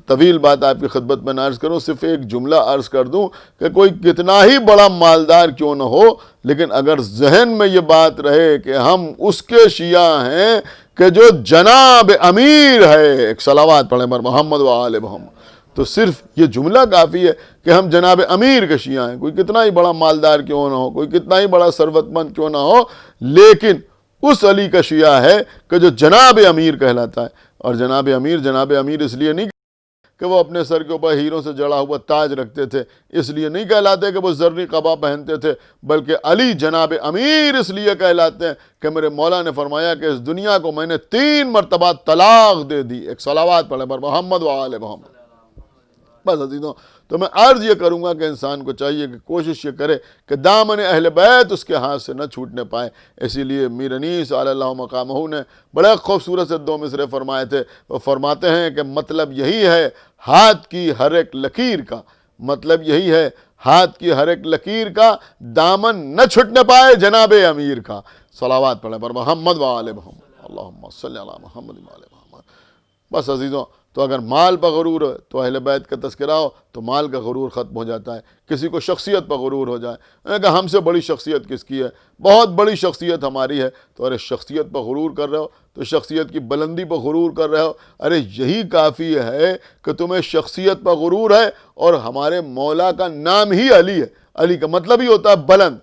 Speaker 3: طویل بات آپ کی خدمت میں نہ عرض کروں، صرف ایک جملہ عرض کر دوں کہ کوئی کتنا ہی بڑا مالدار کیوں نہ ہو، لیکن اگر ذہن میں یہ بات رہے کہ ہم اس کے شیعہ ہیں کہ جو جناب امیر ہے، ایک صلوات پڑھیں پر محمد و آل محمد، تو صرف یہ جملہ کافی ہے کہ ہم جناب امیر کے شیعہ ہیں۔ کوئی کتنا ہی بڑا مالدار کیوں نہ ہو، کوئی کتنا ہی بڑا ثروت مند کیوں نہ ہو، لیکن اس علی کا شیعہ ہے کہ جو جناب امیر کہلاتا ہے۔ اور جناب امیر اس لیے نہیں کہ وہ اپنے سر کے اوپر ہیروں سے جڑا ہوا تاج رکھتے تھے، اس لیے نہیں کہلاتے کہ وہ زرعی قبا پہنتے تھے، بلکہ علی جناب امیر اس لیے کہلاتے ہیں کہ میرے مولا نے فرمایا کہ اس دنیا کو میں نے 3 مرتبہ طلاق دے دی۔ ایک صلوات پڑھیں پر محمد و آل محمد۔ بس عزیزوں، تو میں عرض یہ کروں گا کہ انسان کو چاہیے کہ کوشش یہ کرے کہ دامن اہل بیت اس کے ہاتھ سے نہ چھوٹنے پائے۔ اسی لیے میر انیس علی اللہ مقامہ نے بڑے خوبصورت سے 2 مصرعے فرمائے تھے۔ وہ فرماتے ہیں کہ مطلب یہی ہے ہاتھ کی ہر ایک لکیر کا، مطلب یہی ہے ہاتھ کی ہر ایک لکیر کا، دامن نہ چھٹنے پائے جناب امیر کا۔ صلوات پڑھیں پر محمد و آل محمد، اللہم صلی علی محمد و آل محمد۔ بس عزیزوں، تو اگر مال پر غرور ہے تو اہل بیت کا تذکرہ ہو تو مال کا غرور ختم ہو جاتا ہے۔ کسی کو شخصیت پر غرور ہو جائے کہ ہم سے بڑی شخصیت کس کی ہے، بہت بڑی شخصیت ہماری ہے، تو ارے شخصیت پر غرور کر رہے ہو، تو شخصیت کی بلندی پر غرور کر رہے ہو، ارے یہی کافی ہے کہ تمہیں شخصیت پر غرور ہے اور ہمارے مولا کا نام ہی علی ہے۔ علی کا مطلب ہی ہوتا ہے بلند۔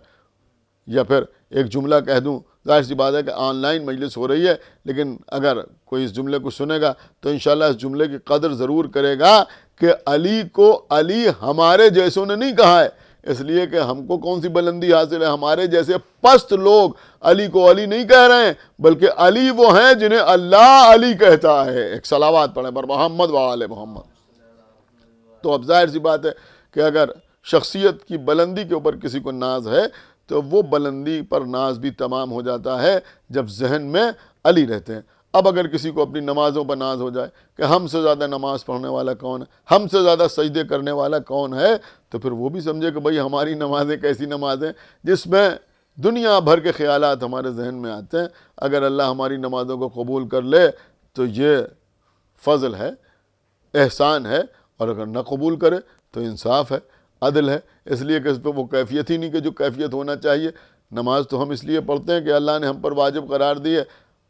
Speaker 3: یا پھر ایک جملہ کہہ دوں، ظاہر سی بات ہے کہ آن لائن مجلس ہو رہی ہے، لیکن اگر کوئی اس جملے کو سنے گا تو انشاءاللہ اس جملے کی قدر ضرور کرے گا کہ علی کو علی ہمارے جیسوں نے نہیں کہا ہے، اس لیے کہ ہم کو کون سی بلندی حاصل ہے، ہمارے جیسے پست لوگ علی کو علی نہیں کہہ رہے ہیں، بلکہ علی وہ ہیں جنہیں اللہ علی کہتا ہے۔ ایک صلوات پڑھیں پر محمد و آل محمد۔ تو اب ظاہر سی بات ہے کہ اگر شخصیت کی بلندی کے اوپر کسی کو ناز ہے تو وہ بلندی پر ناز بھی تمام ہو جاتا ہے جب ذہن میں علی رہتے ہیں۔ اب اگر کسی کو اپنی نمازوں پر ناز ہو جائے کہ ہم سے زیادہ نماز پڑھنے والا کون ہے، ہم سے زیادہ سجدے کرنے والا کون ہے، تو پھر وہ بھی سمجھے کہ بھئی ہماری نمازیں کیسی نمازیں جس میں دنیا بھر کے خیالات ہمارے ذہن میں آتے ہیں۔ اگر اللہ ہماری نمازوں کو قبول کر لے تو یہ فضل ہے، احسان ہے، اور اگر نہ قبول کرے تو انصاف ہے، عدل ہے، اس لیے کہ اس پہ وہ کیفیت ہی نہیں کہ جو کیفیت ہونا چاہیے۔ نماز تو ہم اس لیے پڑھتے ہیں کہ اللہ نے ہم پر واجب قرار دی ہے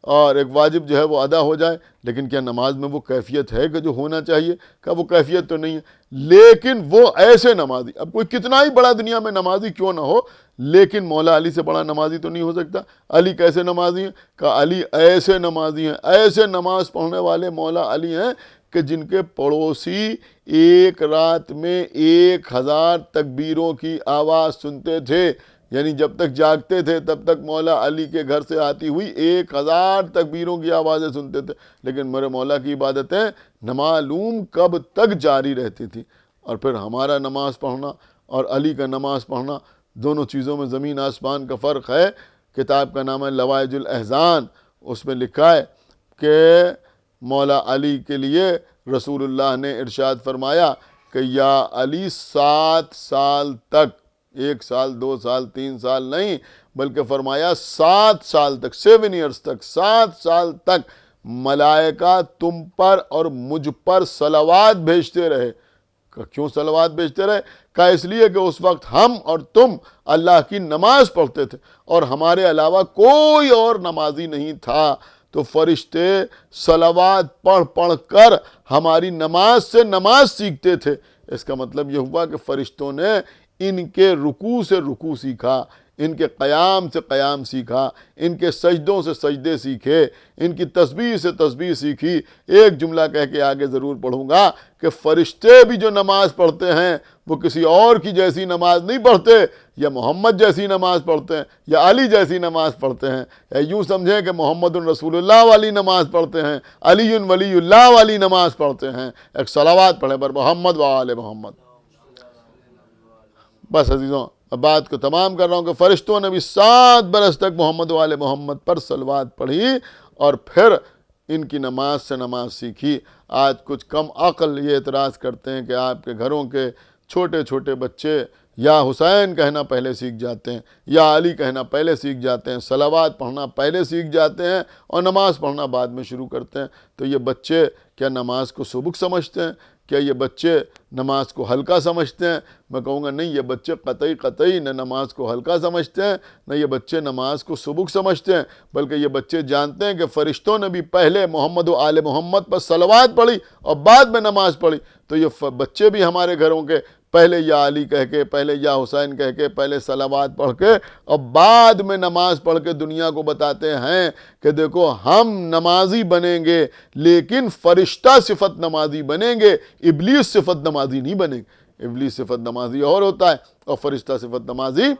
Speaker 3: اور ایک واجب جو ہے وہ ادا ہو جائے، لیکن کیا نماز میں وہ کیفیت ہے کہ جو ہونا چاہیے؟ کہ وہ کیفیت تو نہیں ہے، لیکن وہ ایسے نمازی، اب کوئی کتنا ہی بڑا دنیا میں نمازی کیوں نہ ہو، لیکن مولا علی سے بڑا نمازی تو نہیں ہو سکتا۔ علی کیسے نمازی ہیں؟ کہ علی ایسے نمازی ہیں، ایسے نماز پڑھنے والے مولا علی ہیں کہ جن کے پڑوسی ایک رات میں 1000 تکبیروں کی آواز سنتے تھے، یعنی جب تک جاگتے تھے تب تک مولا علی کے گھر سے آتی ہوئی 1000 تکبیروں کی آوازیں سنتے تھے، لیکن میرے مولا کی عبادتیں نامعلوم کب تک جاری رہتی تھیں۔ اور پھر ہمارا نماز پڑھنا اور علی کا نماز پڑھنا، دونوں چیزوں میں زمین آسمان کا فرق ہے۔ کتاب کا نام ہے لوائج الاحزان، اس میں لکھا ہے کہ مولا علی کے لیے رسول اللہ نے ارشاد فرمایا کہ یا علی 7 سال تک، 1 سال 2 سال 3 سال نہیں، بلکہ فرمایا 7 سال تک، 7 ایئرز تک، 7 سال تک ملائکہ تم پر اور مجھ پر صلوات بھیجتے رہے۔ کیوں صلوات بھیجتے رہے؟ کہ اس لیے کہ اس وقت ہم اور تم اللہ کی نماز پڑھتے تھے اور ہمارے علاوہ کوئی اور نمازی نہیں تھا، تو فرشتے صلوات پڑھ پڑھ کر ہماری نماز سے نماز سیکھتے تھے۔ اس کا مطلب یہ ہوا کہ فرشتوں نے ان کے رکوع سے رکوع سیکھا، ان کے قیام سے قیام سیکھا، ان کے سجدوں سے سجدے سیکھے، ان کی تسبیح سے تسبیح سیکھی۔ ایک جملہ کہہ کے آگے ضرور پڑھوں گا کہ فرشتے بھی جو نماز پڑھتے ہیں وہ کسی اور کی جیسی نماز نہیں پڑھتے، یا محمد جیسی نماز پڑھتے ہیں، یا علی جیسی نماز پڑھتے ہیں، یا یوں سمجھیں کہ محمد رسول اللہ والی نماز پڑھتے ہیں، علی ولی اللہ والی نماز پڑھتے ہیں۔ ایک صلوات پڑھیں پر محمد و آل محمد۔ بس عزیزوں، بات کو تمام کر رہا ہوں کہ فرشتوں نے بھی 7 برس تک محمد و آل محمد پر صلوات پڑھی اور پھر ان کی نماز سے نماز سیکھی۔ آج کچھ کم عقل یہ اعتراض کرتے ہیں کہ آپ کے گھروں کے چھوٹے چھوٹے بچے یا حسین کہنا پہلے سیکھ جاتے ہیں، یا علی کہنا پہلے سیکھ جاتے ہیں، صلوات پڑھنا پہلے سیکھ جاتے ہیں اور نماز پڑھنا بعد میں شروع کرتے ہیں۔ تو یہ بچے کیا نماز کو سبک سمجھتے ہیں؟ کیا یہ بچے نماز کو ہلکا سمجھتے ہیں؟ میں کہوں گا نہیں، یہ بچے قطعی نہ نماز کو ہلکا سمجھتے ہیں، نہ یہ بچے نماز کو سبک سمجھتے ہیں، بلکہ یہ بچے جانتے ہیں کہ فرشتوں نے بھی پہلے محمد و آل محمد پر صلوات پڑھی اور بعد میں نماز پڑھی۔ تو یہ بچے بھی ہمارے گھروں کے پہلے یا علی کہہ کے، پہلے یا حسین کہہ کے، پہلے صلوات پڑھ کے اور بعد میں نماز پڑھ کے دنیا کو بتاتے ہیں کہ دیکھو ہم نمازی بنیں گے، لیکن فرشتہ صفت نمازی بنیں گے، ابلیس صفت نمازی نہیں بنیں گے۔ ابلیس صفت نمازی اور ہوتا ہے اور فرشتہ صفت نمازی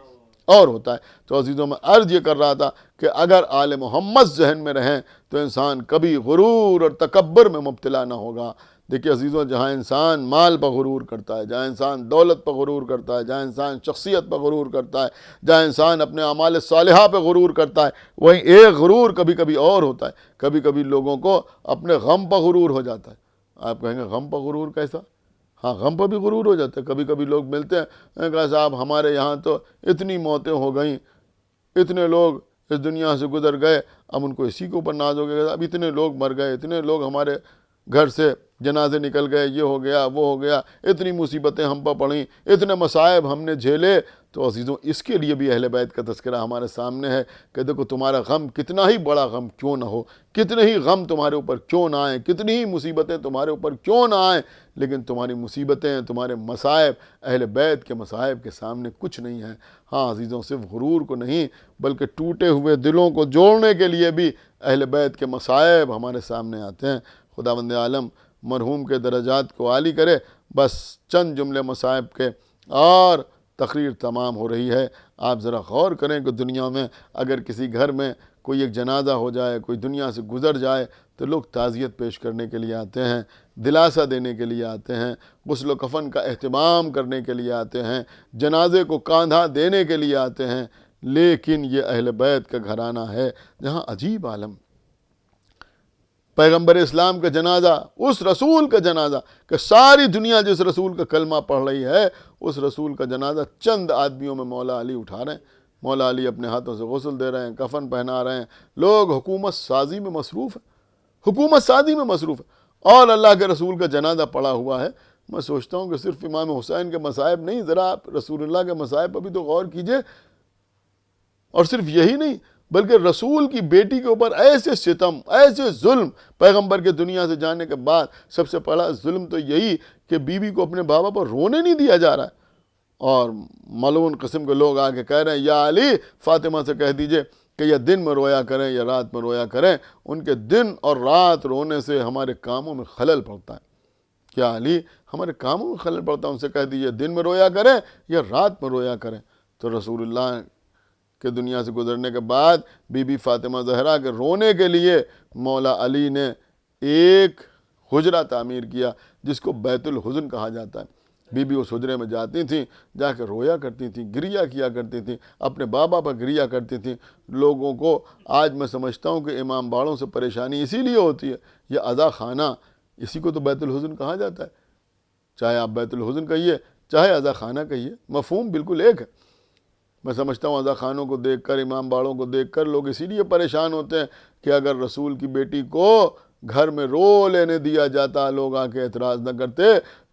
Speaker 3: اور ہوتا ہے۔ تو عزیزوں، میں عرض یہ کر رہا تھا کہ اگر آل محمد ذہن میں رہیں تو انسان کبھی غرور اور تکبر میں مبتلا نہ ہوگا۔ دیکھیے عزیزوں، جہاں انسان مال پر غرور کرتا ہے، جہاں انسان دولت پر غرور کرتا ہے، جہاں انسان شخصیت پر غرور کرتا ہے، جہاں انسان اپنے اعمال صالحہ پہ غرور کرتا ہے، وہیں ایک غرور کبھی کبھی اور ہوتا ہے۔ کبھی کبھی لوگوں کو اپنے غم پر غرور ہو جاتا ہے۔ آپ کہیں گے غم پر غرور کیسا؟ ہاں، غم پر بھی غرور ہو جاتا ہے۔ کبھی کبھی لوگ ملتے ہیں کہ صاحب ہمارے یہاں تو اتنی موتیں ہو گئیں، اتنے لوگ اس دنیا سے گزر گئے، اب ان کو اسی کے اوپر ناز ہو گیا، اب اتنے لوگ مر گئے، اتنے لوگ ہمارے گھر سے جنازے نکل گئے، یہ ہو گیا وہ ہو گیا، اتنی مصیبتیں ہم پر پڑیں، اتنے مصائب ہم نے جھیلے۔ تو عزیزوں، اس کے لیے بھی اہل بیت کا تذکرہ ہمارے سامنے ہے کہ دیکھو تمہارا غم کتنا ہی بڑا غم کیوں نہ ہو، کتنے ہی غم تمہارے اوپر کیوں نہ آئیں، کتنی ہی مصیبتیں تمہارے اوپر کیوں نہ آئیں، لیکن تمہاری مصیبتیں، تمہارے مصائب اہل بیت کے مصائب کے سامنے کچھ نہیں ہیں۔ ہاں عزیزوں، صرف غرور کو نہیں بلکہ ٹوٹے ہوئے دلوں کو جوڑنے کے لیے بھی اہل بیت کے مصائب ہمارے سامنے آتے ہیں۔ خداوند عالم مرحوم کے درجات کو عالی کرے۔ بس چند جملے مصائب کے اور تقریر تمام ہو رہی ہے۔ آپ ذرا غور کریں کہ دنیا میں اگر کسی گھر میں کوئی ایک جنازہ ہو جائے، کوئی دنیا سے گزر جائے، تو لوگ تعزیت پیش کرنے کے لیے آتے ہیں، دلاسا دینے کے لیے آتے ہیں، غسل و کفن کا اہتمام کرنے کے لیے آتے ہیں، جنازے کو کاندھا دینے کے لیے آتے ہیں۔ لیکن یہ اہل بیت کا گھرانہ ہے جہاں عجیب عالم، پیغمبر اسلام کا جنازہ، اس رسول کا جنازہ کہ ساری دنیا جس رسول کا کلمہ پڑھ رہی ہے، اس رسول کا جنازہ چند آدمیوں میں مولا علی اٹھا رہے ہیں، مولا علی اپنے ہاتھوں سے غسل دے رہے ہیں، کفن پہنا رہے ہیں۔ لوگ حکومت سازی میں مصروف ہیں، حکومت سازی میں مصروف ہے، اور اللہ کے رسول کا جنازہ پڑا ہوا ہے۔ میں سوچتا ہوں کہ صرف امام حسین کے مصائب نہیں، ذرا آپ رسول اللہ کے مصائب پر بھی تو غور کیجئے۔ اور صرف یہی نہیں بلکہ رسول کی بیٹی کے اوپر ایسے ستم، ایسے ظلم، پیغمبر کے دنیا سے جانے کے بعد سب سے بڑا ظلم تو یہی کہ بیوی کو اپنے بابا پر رونے نہیں دیا جا رہا ہے، اور ملعون قسم کے لوگ آ کے کہہ رہے ہیں یا علی فاطمہ سے کہہ دیجئے کہ یا دن میں رویا کریں یا رات میں رویا کریں، ان کے دن اور رات رونے سے ہمارے کاموں میں خلل پڑتا ہے۔ کیا علی ہمارے کاموں میں خلل پڑتا ہے، ان سے کہہ دیجئے دن میں رویا کریں یا رات میں رویا کریں۔ تو رسول اللہ کہ دنیا سے گزرنے کے بعد بی بی فاطمہ زہرا کے رونے کے لیے مولا علی نے ایک حجرہ تعمیر کیا جس کو بیت الحزن کہا جاتا ہے۔ بی بی اس حجرے میں جاتی تھیں، جا کے رویا کرتی تھیں، گریہ کیا کرتی تھیں، اپنے بابا پر گریہ کرتی تھیں۔ لوگوں کو آج میں سمجھتا ہوں کہ امام باڑوں سے پریشانی اسی لیے ہوتی ہے، یہ عزا خانہ، اسی کو تو بیت الحزن کہا جاتا ہے۔ چاہے آپ بیت الحزن کہیے چاہے عزا خانہ کہیے، مفہوم بالکل ایک ہے۔ میں سمجھتا ہوں عزا خانوں کو دیکھ کر، امام باڑوں کو دیکھ کر لوگ اسی لیے پریشان ہوتے ہیں کہ اگر رسول کی بیٹی کو گھر میں رو لینے دیا جاتا، لوگ آ کے اعتراض نہ کرتے،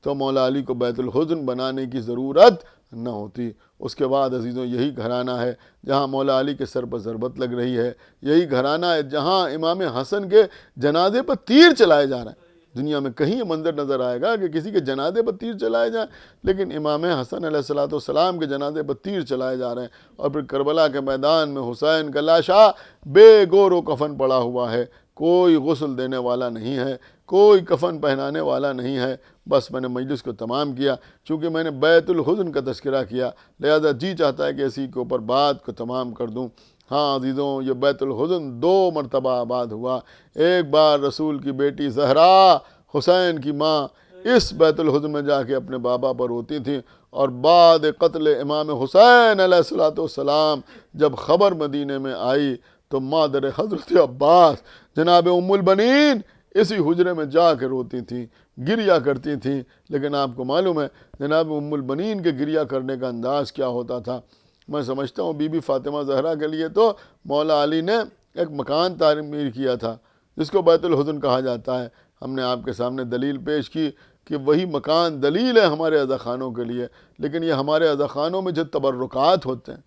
Speaker 3: تو مولا علی کو بیت الحزن بنانے کی ضرورت نہ ہوتی۔ اس کے بعد عزیزوں یہی گھرانہ ہے جہاں مولا علی کے سر پر ضربت لگ رہی ہے، یہی گھرانہ ہے جہاں امام حسن کے جنازے پر تیر چلائے جا رہے ہیں۔ دنیا میں کہیں یہ منظر نظر آئے گا کہ کسی کے جنازے پر تیر چلائے جائیں، لیکن امام حسن علیہ السلام کے جنازے پر تیر چلائے جا رہے ہیں۔ اور پھر کربلا کے میدان میں حسین کا لاشا بے گور و کفن پڑا ہوا ہے، کوئی غسل دینے والا نہیں ہے، کوئی کفن پہنانے والا نہیں ہے۔ بس میں نے مجلس کو تمام کیا، چونکہ میں نے بیت الحزن کا تذکرہ کیا، لہذا جی چاہتا ہے کہ اسی کے اوپر بات کو تمام کر دوں۔ ہاں عزیزوں، یہ بیت الحزن 2 مرتبہ آباد ہوا۔ ایک بار رسول کی بیٹی زہرا حسین کی ماں اس بیت الحزن میں جا کے اپنے بابا پر روتی تھیں، اور بعد قتل امام حسین علیہ السلام جب خبر مدینے میں آئی تو مادر حضرت عباس جناب ام البنین اسی حجرے میں جا کے روتی تھیں، گریہ کرتی تھیں۔ لیکن آپ کو معلوم ہے جناب ام البنین کے گریہ کرنے کا انداز کیا ہوتا تھا۔ میں سمجھتا ہوں بی بی فاطمہ زہرا کے لیے تو مولا علی نے ایک مکان تعمیر کیا تھا جس کو بیت الحزن کہا جاتا ہے۔ ہم نے آپ کے سامنے دلیل پیش کی کہ وہی مکان دلیل ہے ہمارے عزا خانوں کے لیے، لیکن یہ ہمارے عزا خانوں میں جو تبرکات ہوتے ہیں،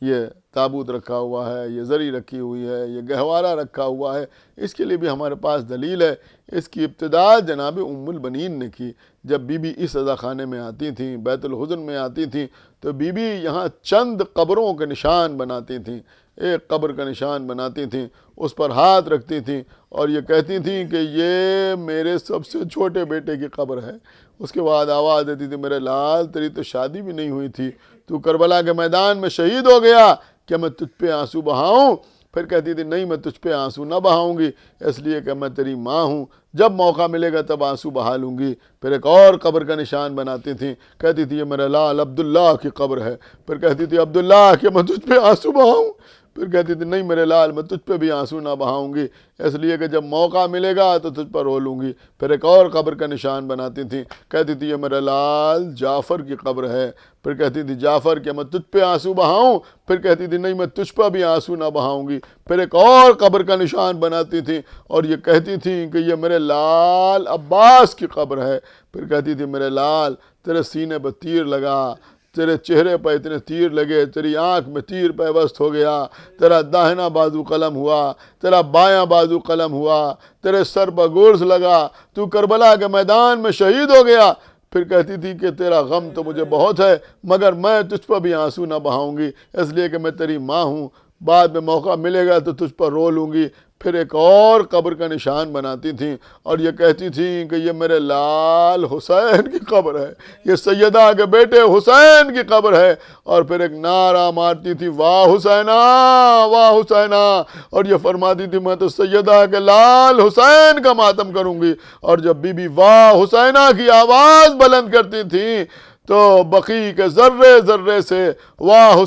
Speaker 3: یہ تابوت رکھا ہوا ہے، یہ زری رکھی ہوئی ہے، یہ گہوارہ رکھا ہوا ہے، اس کے لیے بھی ہمارے پاس دلیل ہے۔ اس کی ابتدا جناب ام البنین نے کی۔ جب بی بی اس عزا خانے میں آتی تھیں، بیت الحزن میں آتی تھیں، تو بی بی یہاں چند قبروں کے نشان بناتی تھیں۔ ایک قبر کا نشان بناتی تھیں، اس پر ہاتھ رکھتی تھیں اور یہ کہتی تھیں کہ یہ میرے سب سے چھوٹے بیٹے کی قبر ہے۔ اس کے بعد آواز دیتی تھی میرے لال تیری تو شادی بھی نہیں ہوئی تھی، تو کربلا کے میدان میں شہید ہو گیا، کہ میں تجھ پہ آنسو بہاؤں؟ پھر کہتی تھی نہیں، میں تجھ پہ آنسو نہ بہاؤں گی، اس لیے کہ میں تیری ماں ہوں، جب موقع ملے گا تب آنسو بہا لوں گی۔ پھر ایک اور قبر کا نشان بناتی تھیں، کہتی تھی یہ میرے لال عبداللہ کی قبر ہے۔ پھر کہتی تھی عبداللہ کہ میں تجھ پہ آنسو بہاؤں؟ پھر کہتی تھی نہیں میرے لال، میں تجھ پہ بھی آنسو نہ بہاؤں گی، اس لیے کہ جب موقع ملے گا تو تجھ پر رو لوں گی۔ پھر ایک اور قبر کا نشان بناتی تھیں، کہتی تھی یہ میرے لال جعفر کی قبر ہے۔ پھر کہتی تھی جعفر کہ میں تجھ پہ آنسو بہاؤں؟ پھر کہتی تھی نہیں، میں تجھ پہ بھی آنسو نہ بہاؤں گی۔ پھر ایک اور قبر کا نشان بناتی تھیں اور یہ کہتی تھیں کہ یہ میرے لال عباس کی قبر ہے۔ پھر کہتی تھی میرے لال تیرے سینے پہ تیر لگا، تیرے چہرے پہ اتنے تیر لگے، تیری آنکھ میں تیر پیوست ہو گیا، تیرا داہنا بازو قلم ہوا، تیرا بایاں بازو قلم ہوا، تیرے سر پر گورز لگا، تو کربلا کے میدان میں شہید ہو گیا۔ پھر کہتی تھی کہ تیرا غم تو مجھے بہت ہے، مگر میں تجھ پر بھی آنسو نہ بہاؤں گی، اس لیے کہ میں تیری ماں ہوں، بعد میں موقع ملے گا تو تجھ پر رو لوں گی۔ پھر ایک اور قبر کا نشان بناتی تھیں اور یہ کہتی تھیں کہ یہ میرے لال حسین کی قبر ہے، یہ سیدہ کے بیٹے حسین کی قبر ہے۔ اور پھر ایک نعرہ مارتی تھی واہ حسینہ، واہ حسینہ، اور یہ فرماتی تھی میں تو سیدہ کے لال حسین کا ماتم کروں گی۔ اور جب بی بی واہ حسینہ کی آواز بلند کرتی تھیں تو بقیع کے ذرے ذرے سے واہ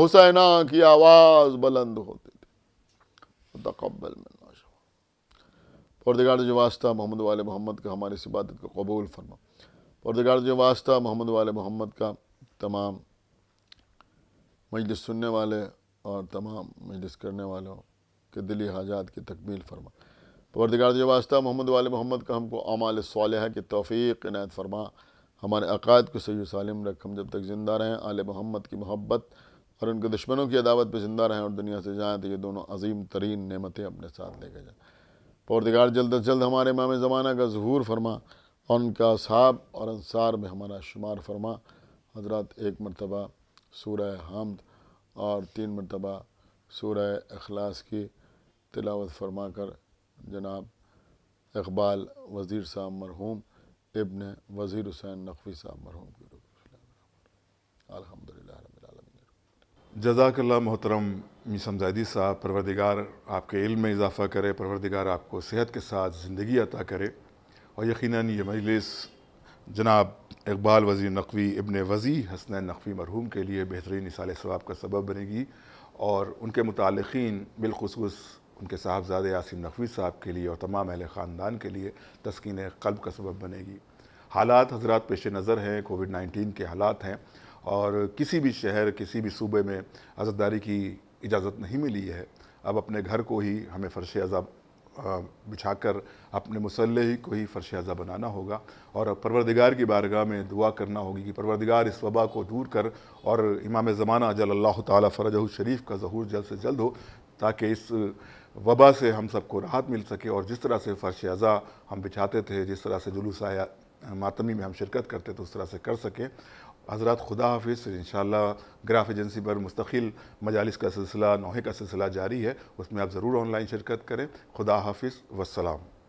Speaker 3: حسینہ کی آواز بلند ہوتی تھی۔ تقبل منا پروردگار جو واسطہ محمد والے محمد کا ہماری اس عبادت کو قبول فرما۔ پروردگار جو واسطہ محمد والے محمد کا تمام مجلس سننے والے اور تمام مجلس کرنے والوں کہ دلی حاجات کی تکمیل فرما۔ پروردگار جو واسطہ محمد وال محمد کا ہم کو اعمال صالحہ کی توفیق عنایت فرما، ہمارے عقائد کو صحیح و سالم رکھ، ہم جب تک زندہ رہیں آل محمد کی محبت اور ان کے دشمنوں کی عداوت پہ زندہ رہیں اور دنیا سے جائیں تو یہ دونوں عظیم ترین نعمتیں اپنے ساتھ لے کے جائیں۔ پروردگار جلد از جلد ہمارے امام زمانہ کا ظہور فرما اور ان کا اصحاب اور انصار میں ہمارا شمار فرما۔ حضرات ایک مرتبہ سورہ حمد اور 3 مرتبہ سورہ اخلاص کی تلاوت فرما کر جناب اقبال وزیر صاحب مرحوم ابن وزیر حسین نقوی صاحب مرحوم کی روح الحمدللہ رب العالمین۔
Speaker 1: جزاک اللہ محترم میثم زیدی صاحب، پروردگار آپ کے علم میں اضافہ کرے، پروردگار آپ کو صحت کے ساتھ زندگی عطا کرے، اور یقیناً یہ مجلس جناب اقبال وزیر نقوی ابن وزیر حسنین نقوی مرحوم کے لیے بہترین ایصال ثواب کا سبب بنے گی، اور ان کے متعلقین بالخصوص ان کے صاحبزادے عاصم نقوی صاحب کے لیے اور تمام اہل خاندان کے لیے تسکین قلب کا سبب بنے گی۔ حالات حضرات پیش نظر ہیں، کووڈ-19 کے حالات ہیں، اور کسی بھی شہر کسی بھی صوبے میں عزاداری کی اجازت نہیں ملی ہے۔ اب اپنے گھر کو ہی ہمیں فرش عزا بچھا کر اپنے مصلی کو ہی فرش عزا بنانا ہوگا، اور پروردگار کی بارگاہ میں دعا کرنا ہوگی کہ پروردگار اس وبا کو دور کر اور امام زمانہ اجل اللہ تعالیٰ فرجہ شریف کا ظہور جلد سے جلد ہو، تاکہ اس وبا سے ہم سب کو راحت مل سکے، اور جس طرح سے فرش عزا ہم بچھاتے تھے، جس طرح سے جلوس ماتمی میں ہم شرکت کرتے تھے، اس طرح سے کر سکیں۔ حضرات خدا حافظ۔ انشاءاللہ گراف ایجنسی پر مستقل مجالس کا سلسلہ، نوحے کا سلسلہ جاری ہے، اس میں آپ ضرور آن لائن شرکت کریں۔ خدا حافظ والسلام۔